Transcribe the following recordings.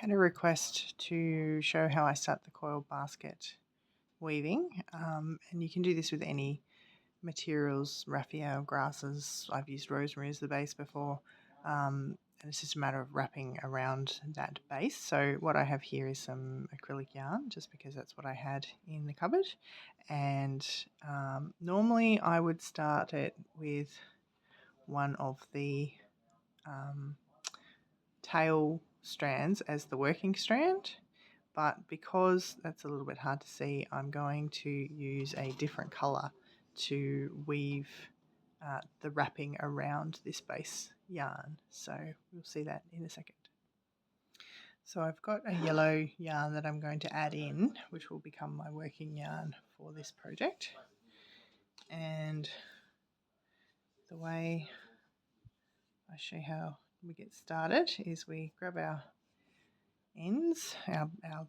had a request to show how I start the coiled basket weaving, and you can do this with any materials, raffia, grasses. I've used rosemary as the base before, and it's just a matter of wrapping around that base. So what I have here is some acrylic yarn, just because that's what I had in the cupboard, and normally I would start it with one of the tail strands as the working strand, but because that's a little bit hard to see, I'm going to use a different colour to weave the wrapping around this base yarn. So we'll see that in a second. So I've got a yellow yarn that I'm going to add in, which will become my working yarn for this project. And the way I show you how we get started is we grab our ends, our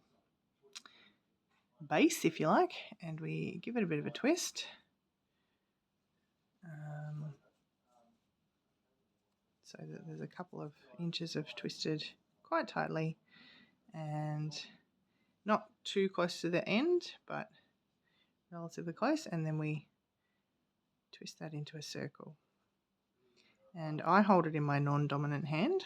base, if you like, and we give it a bit of a twist. So that there's a couple of inches of twisted quite tightly and not too close to the end, but relatively close, and then we twist that into a circle. And I hold it in my non-dominant hand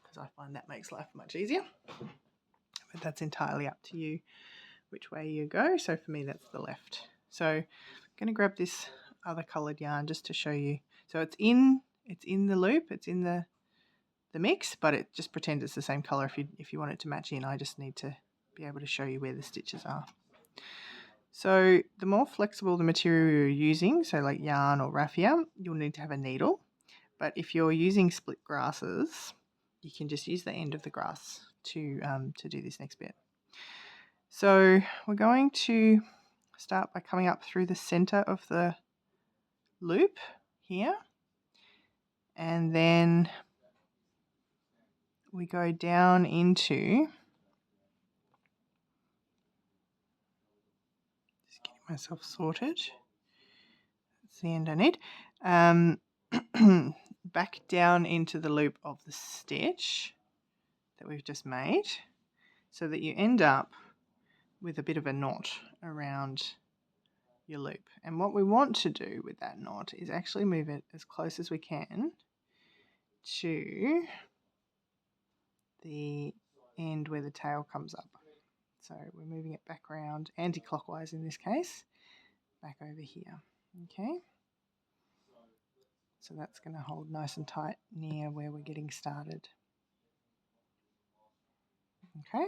because I find that makes life much easier, but that's entirely up to you which way you go. So for me, that's the left. So I'm going to grab this other coloured yarn just to show you. So it's in the loop, it's in the mix, but it just pretends it's the same colour if you want it to match in. I just need to be able to show you where the stitches are. So the more flexible the material you're using, so like yarn or raffia, you'll need to have a needle. But if you're using split grasses, you can just use the end of the grass to do this next bit. So we're going to start by coming up through the centre of the loop here, and then we go down into, just getting myself sorted, that's the end I need, back down into the loop of the stitch that we've just made, so that you end up with a bit of a knot around your loop. And what we want to do with that knot is actually move it as close as we can to the end where the tail comes up. So we're moving it back around anti-clockwise in this case, back over here. Okay, so that's going to hold nice and tight near where we're getting started. Okay,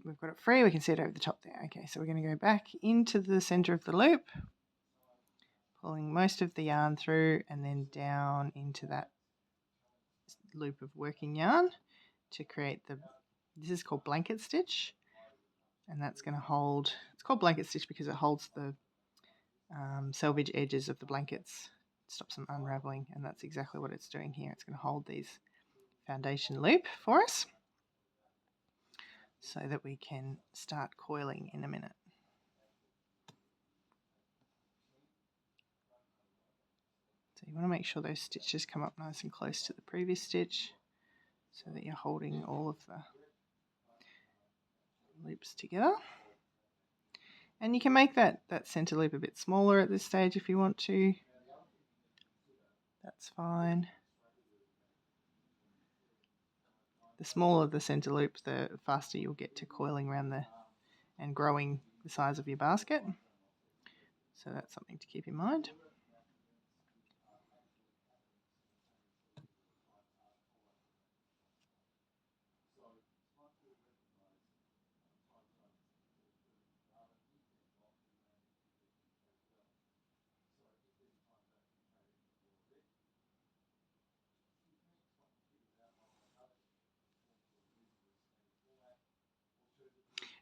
we've got it free, we can see it over the top there. Okay, so we're going to go back into the center of the loop, pulling most of the yarn through, and then down into that loop of working yarn to create this is called blanket stitch, and that's going to hold, it's called blanket stitch because it holds the selvage edges of the blankets, stops them unraveling, and that's exactly what it's doing here. It's going to hold these foundation loop for us so that we can start coiling in a minute. So you want to make sure those stitches come up nice and close to the previous stitch so that you're holding all of the loops together. And you can make that center loop a bit smaller at this stage if you want to. That's fine. The smaller the center loop, the faster you'll get to coiling around and growing the size of your basket. So that's something to keep in mind.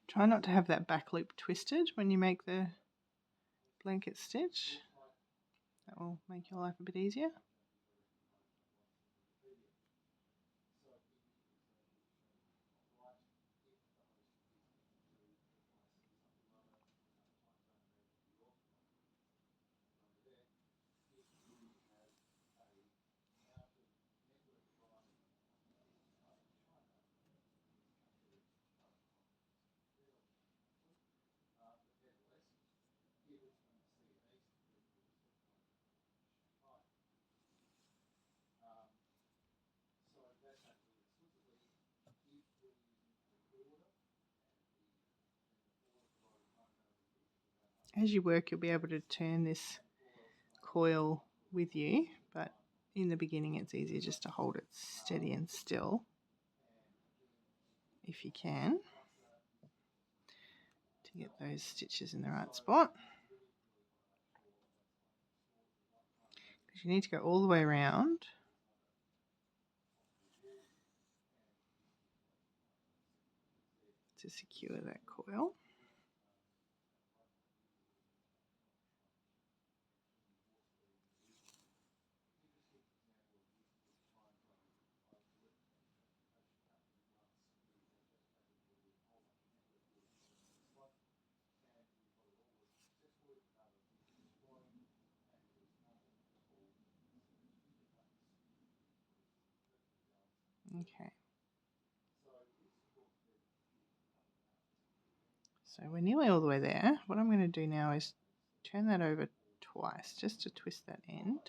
Try not to have that back loop twisted when you make the blanket stitch. That will make your life a bit easier. as you work, you'll be able to turn this coil with you, but in the beginning it's easier just to hold it steady and still if you can, to get those stitches in the right spot. Because you need to go all the way around to secure that coil. Okay. So we're nearly all the way there. What I'm going to do now is turn that over twice just to twist that end.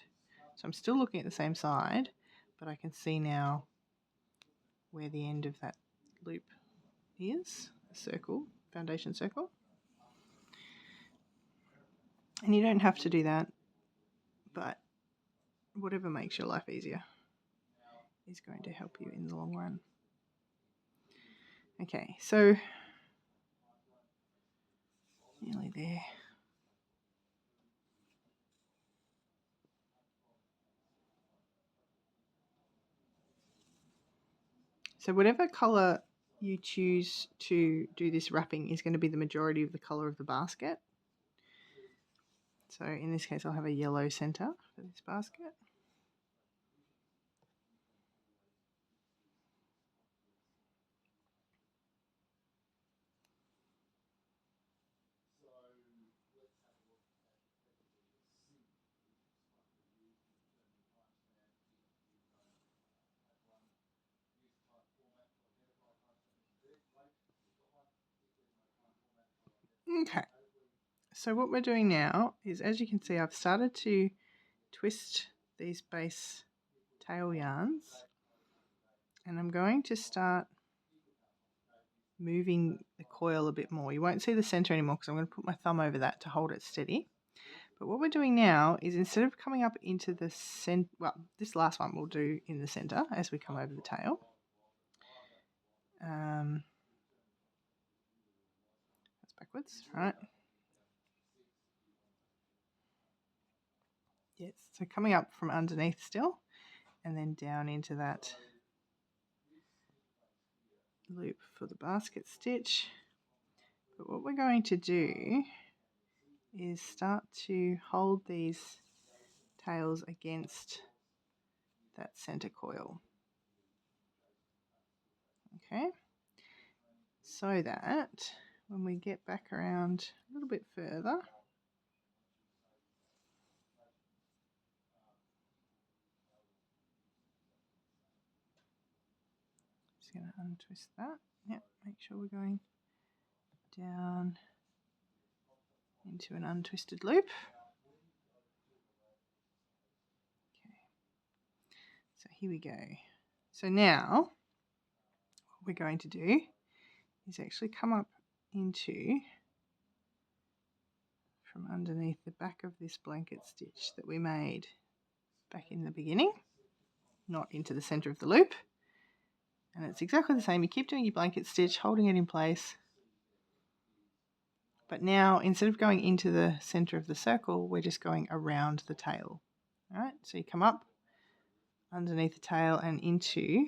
So I'm still looking at the same side, but I can see now where the end of that loop is, a circle, foundation circle. And you don't have to do that, but whatever makes your life easier is going to help you in the long run. Okay, so nearly there. So whatever colour you choose to do this wrapping is going to be the majority of the colour of the basket. So in this case I'll have a yellow centre for this basket. Okay, so what we're doing now is, as you can see, I've started to twist these base tail yarns, and I'm going to start moving the coil a bit more. You won't see the centre anymore because I'm going to put my thumb over that to hold it steady. But what we're doing now is, instead of coming up into the centre, well, this last one we'll do in the centre as we come over the tail. That's backwards, right? Yes, so coming up from underneath still, and then down into that loop for the basket stitch. But what we're going to do is start to hold these tails against that center coil. Okay, so that when we get back around a little bit further, just going to untwist that. Yep, make sure we're going down into an untwisted loop. Okay, so here we go. So now what we're going to do is actually come up into, from underneath the back of this blanket stitch that we made back in the beginning, not into the center of the loop. And it's exactly the same. You keep doing your blanket stitch, holding it in place. But now, instead of going into the center of the circle, we're just going around the tail. All right, so you come up underneath the tail and into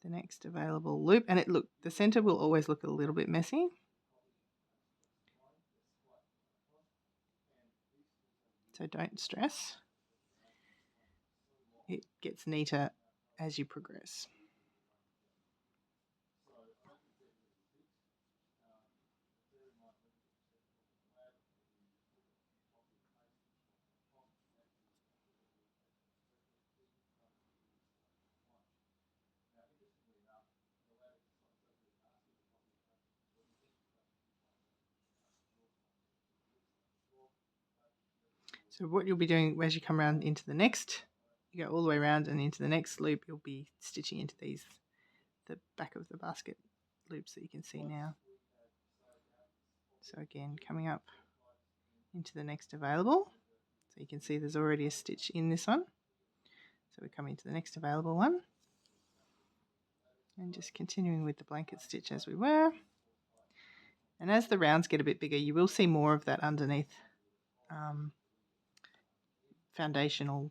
the next available loop. And the center will always look a little bit messy. So don't stress. It gets neater as you progress. So what you'll be doing as you come around into the next, you go all the way around and into the next loop, you'll be stitching into the back of the basket loops that you can see now. So again, coming up into the next available. So you can see there's already a stitch in this one. So we come into the next available one. And just continuing with the blanket stitch as we were. And as the rounds get a bit bigger, you will see more of that underneath foundational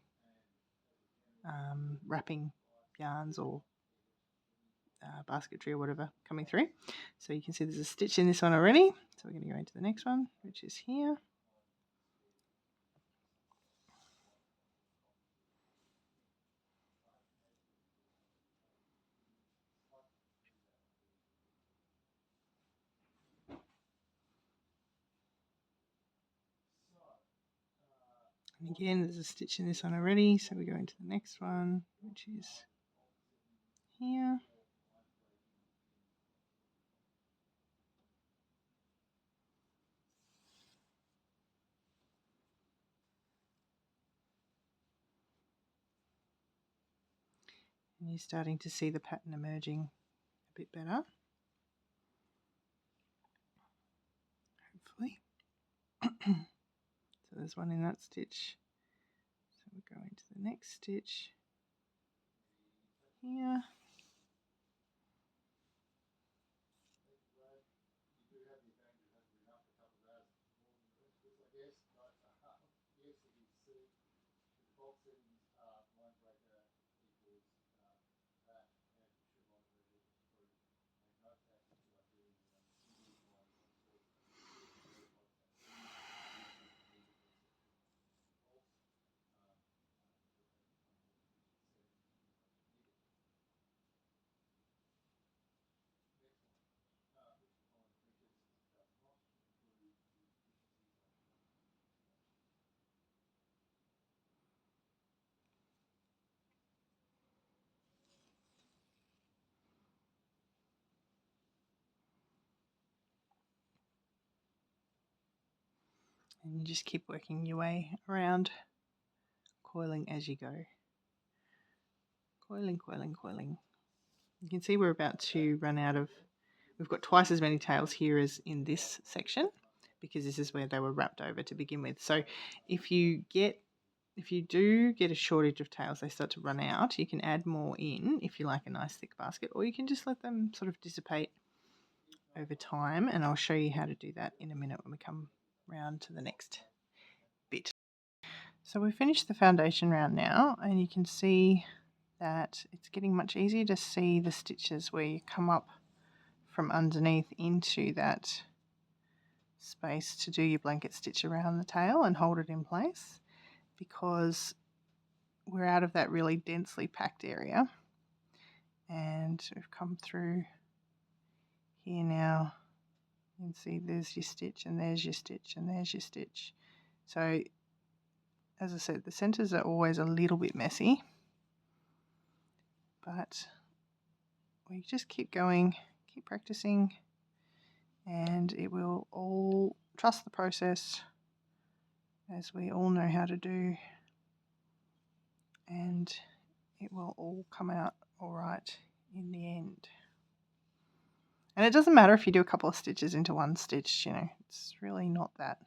wrapping yarns or basketry or whatever coming through. So you can see there's a stitch in this one already. So we're going to go into the next one, which is here. And again, there's a stitch in this one already, so we go into the next one, which is here. And you're starting to see the pattern emerging a bit better, hopefully. So there's one in that stitch. So we go into the next stitch here. And you just keep working your way around, coiling as you go. Coiling, coiling, coiling. You can see we're about to run out of, we've got twice as many tails here as in this section because this is where they were wrapped over to begin with. So if you do get a shortage of tails, they start to run out, you can add more in if you like a nice thick basket, or you can just let them sort of dissipate over time, and I'll show you how to do that in a minute when we come round to the next bit. So we've finished the foundation round now, and you can see that it's getting much easier to see the stitches where you come up from underneath into that space to do your blanket stitch around the tail and hold it in place, because we're out of that really densely packed area and we've come through here now. You can see there's your stitch and there's your stitch and there's your stitch. So as I said, the centers are always a little bit messy, but we just keep going, keep practicing, and it will all, trust the process, as we all know how to do, and it will all come out all right in the end. And it doesn't matter if you do a couple of stitches into one stitch, you know, it's really not that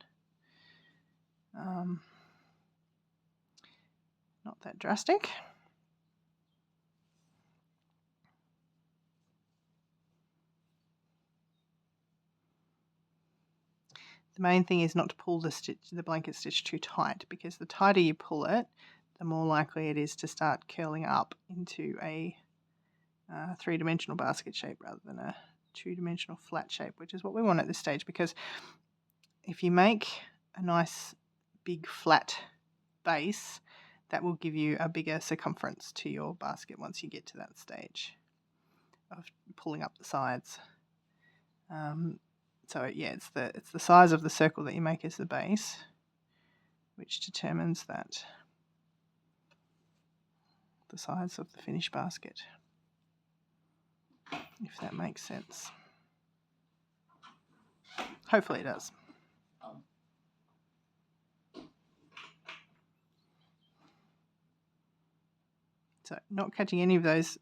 drastic. The main thing is not to pull the blanket stitch too tight, because the tighter you pull it, the more likely it is to start curling up into a three-dimensional basket shape rather than a two-dimensional flat shape, which is what we want at this stage, because if you make a nice big flat base, that will give you a bigger circumference to your basket once you get to that stage of pulling up the sides. So yeah, it's the size of the circle that you make as the base which determines that the size of the finished basket, if that makes sense. Hopefully it does. So not catching any of those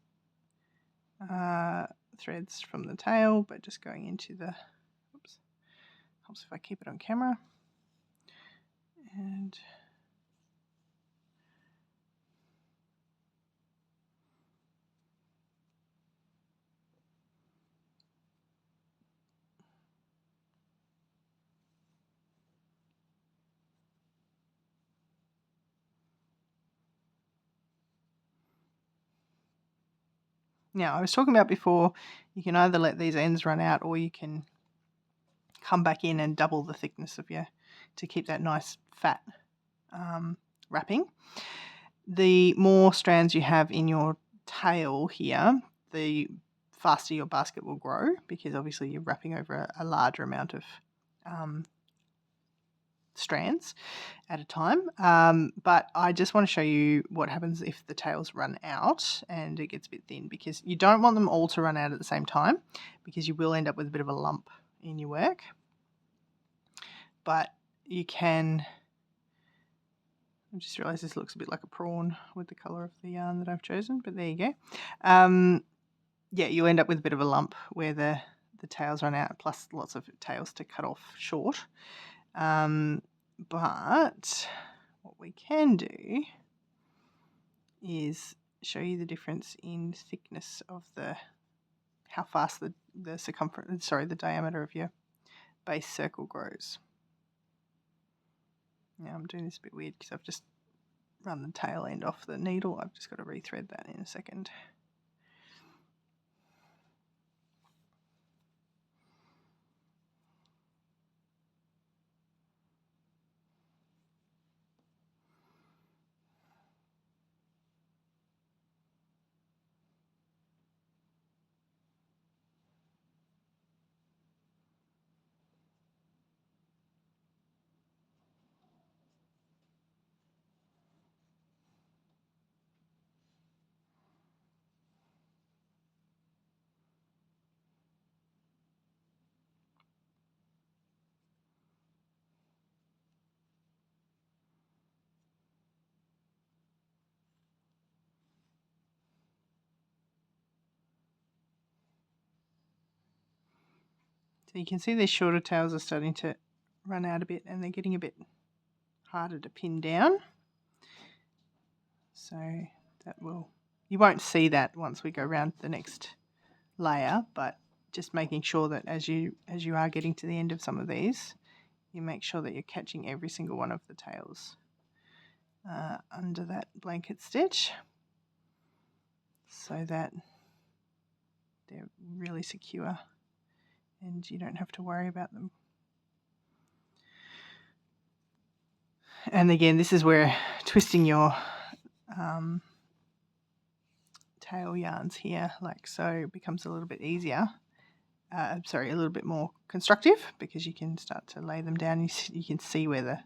threads from the tail, but just going into the, oops, helps if I keep it on camera, And now, I was talking about before, you can either let these ends run out or you can come back in and double the thickness of your, to keep that nice fat wrapping. The more strands you have in your tail here, the faster your basket will grow, because obviously you're wrapping over a larger amount of strands at a time. But I just want to show you what happens if the tails run out and it gets a bit thin, because you don't want them all to run out at the same time, because you will end up with a bit of a lump in your work. But you can, I just realised this looks a bit like a prawn with the colour of the yarn that I've chosen, but there you go. Yeah, you end up with a bit of a lump where the tails run out, plus lots of tails to cut off short. But what we can do is show you the difference in thickness of how fast the circumference, the diameter of your base circle grows. Now I'm doing this a bit weird because I've just run the tail end off the needle. I've just got to rethread that in a second. So you can see these shorter tails are starting to run out a bit, and they're getting a bit harder to pin down. So you won't see that once we go around the next layer, but just making sure that as you are getting to the end of some of these, you make sure that you're catching every single one of the tails under that blanket stitch, so that they're really secure and you don't have to worry about them. And again, this is where twisting your tail yarns here, like so, becomes a little bit easier. A little bit more constructive, because you can start to lay them down. You can see where the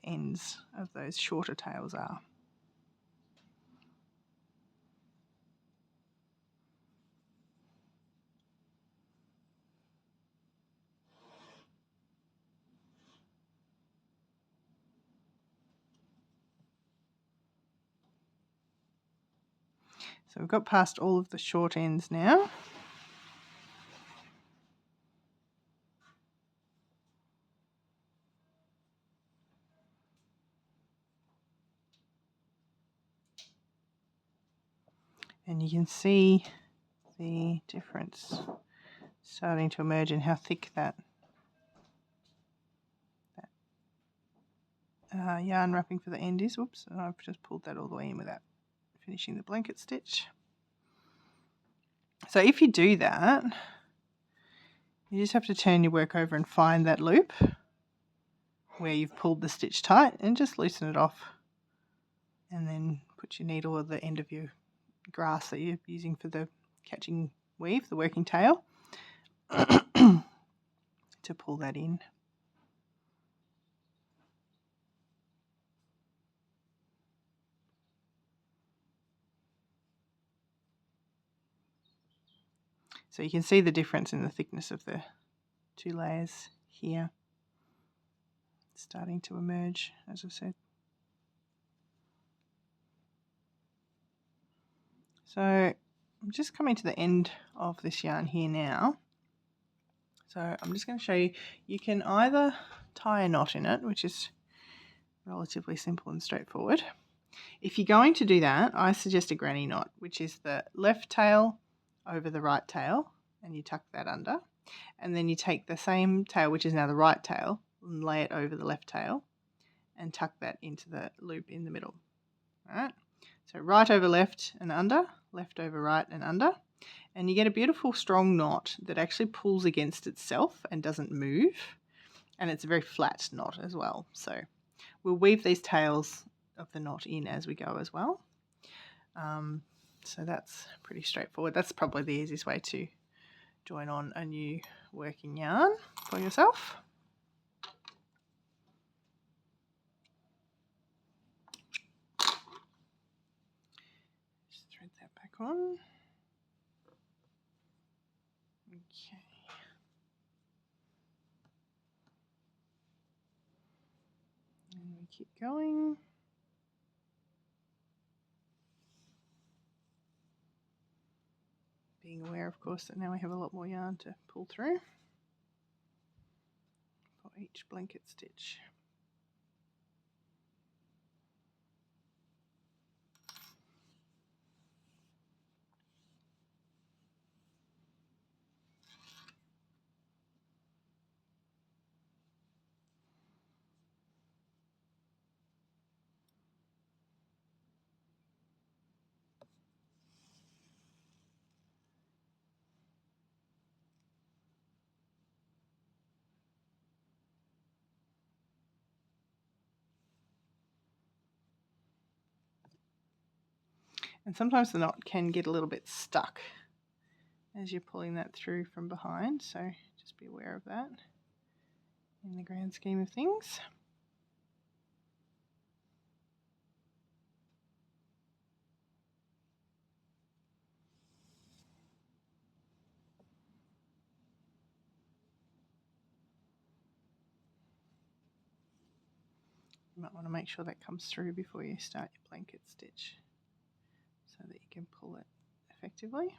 ends of those shorter tails are. So we've got past all of the short ends now. And you can see the difference starting to emerge in how thick that yarn wrapping for the end is. Oops, and I've just pulled that all the way in without finishing the blanket stitch. So if you do that, you just have to turn your work over and find that loop where you've pulled the stitch tight, and just loosen it off, and then put your needle at the end of your grass that you're using for the catching weave, the working tail, to pull that in. So you can see the difference in the thickness of the two layers here. It's starting to emerge, as I said. So I'm just coming to the end of this yarn here now. So I'm just going to show you, you can either tie a knot in it, which is relatively simple and straightforward. If you're going to do that, I suggest a granny knot, which is the left tail over the right tail, and you tuck that under. And then you take the same tail, which is now the right tail, and lay it over the left tail and tuck that into the loop in the middle. All right? So right over left and under, left over right and under. And you get a beautiful strong knot that actually pulls against itself and doesn't move. And it's a very flat knot as well. So we'll weave these tails of the knot in as we go as well. So that's pretty straightforward. That's probably the easiest way to join on a new working yarn for yourself. Just thread that back on. Okay. And we keep going. Being aware, of course, that now we have a lot more yarn to pull through for each blanket stitch. And sometimes the knot can get a little bit stuck as you're pulling that through from behind, so just be aware of that in the grand scheme of things. You might want to make sure that comes through before you start your blanket stitch so that you can pull it effectively.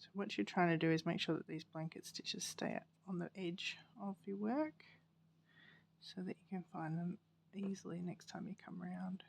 So what you're trying to do is make sure that these blanket stitches stay on the edge of your work so that you can find them easily next time you come around.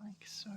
Like so.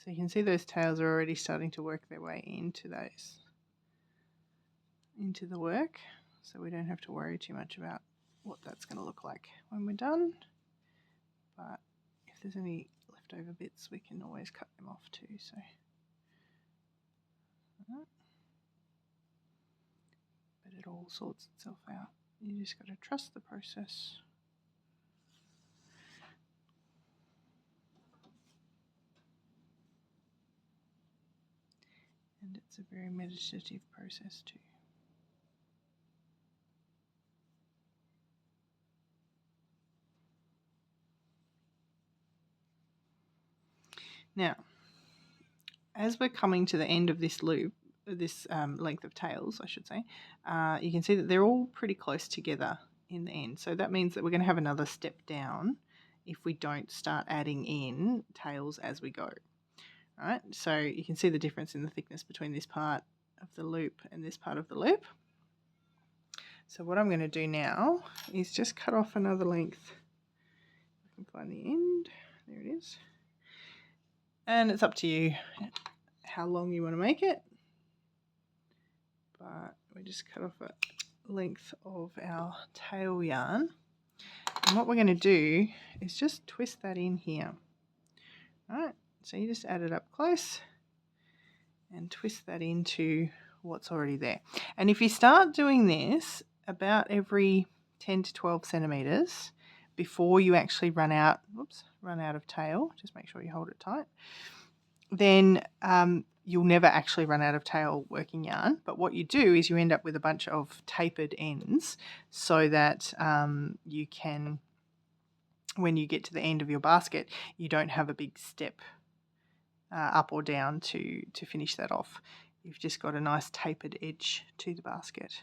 So you can see those tails are already starting to work their way into the work, so we don't have to worry too much about what that's going to look like when we're done. But if there's any leftover bits, we can always cut them off too. So but it all sorts itself out. You just got to trust the process. And And it's a very meditative process too. Now, as we're coming to the end of this loop, this length of tails, I should say, you can see that they're all pretty close together in the end. So that means that we're going to have another step down if we don't start adding in tails as we go. All right, so you can see the difference in the thickness between this part of the loop and this part of the loop. So what I'm going to do now is just cut off another length. I can find the end. There it is. And it's up to you how long you want to make it. But we just cut off a length of our tail yarn. And what we're going to do is just twist that in here. All right, so you just add it up close and twist that into what's already there. And if you start doing this about every 10 to 12 centimeters before you actually run out of tail, just make sure you hold it tight, then you'll never actually run out of tail working yarn. But what you do is you end up with a bunch of tapered ends so that you can, when you get to the end of your basket, you don't have a big step up or down to finish that off. You've just got a nice tapered edge to the basket.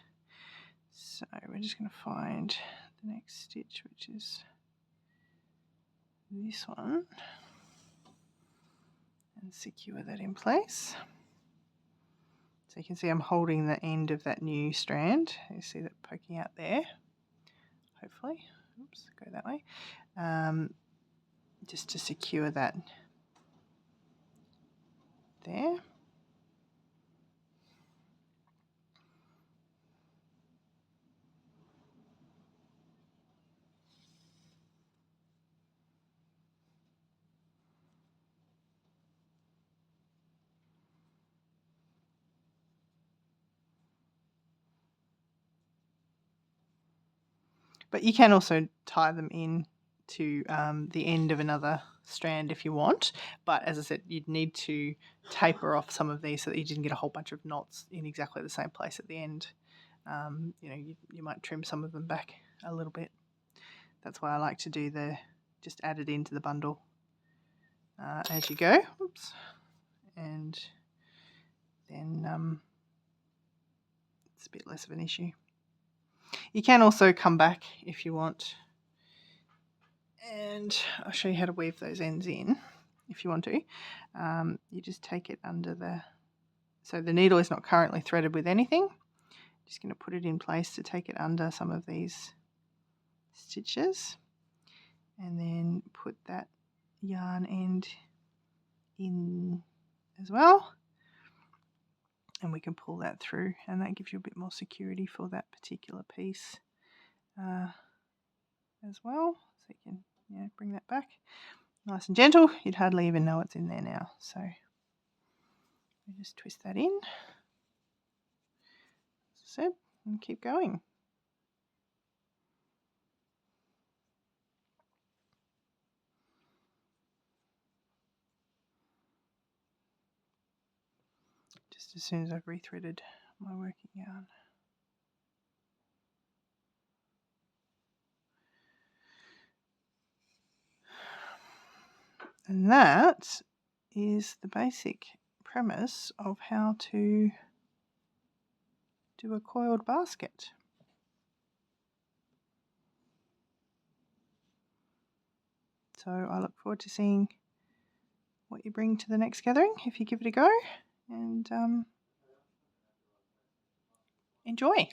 So we're just going to find the next stitch, which is this one, and secure that in place. So you can see I'm holding the end of that new strand. You see that poking out there, hopefully. Oops, go that way. Just to secure that there. But you can also tie them in to the end of another strand if you want. But as I said, you'd need to taper off some of these so that you didn't get a whole bunch of knots in exactly the same place at the end. You might trim some of them back a little bit. That's why I like to do just add it into the bundle as you go. Oops. And then it's a bit less of an issue. You can also come back if you want, and I'll show you how to weave those ends in if you want to. You just take it under so the needle is not currently threaded with anything. Just going to put it in place to take it under some of these stitches, and then put that yarn end in as well, and we can pull that through, and that gives you a bit more security for that particular piece as well. So you can bring that back nice and gentle. You'd hardly even know it's in there now. So we just twist that in, as I said, and keep going. Just as soon as I've rethreaded my working yarn. And that is the basic premise of how to do a coiled basket. So I look forward to seeing what you bring to the next gathering if you give it a go, and enjoy.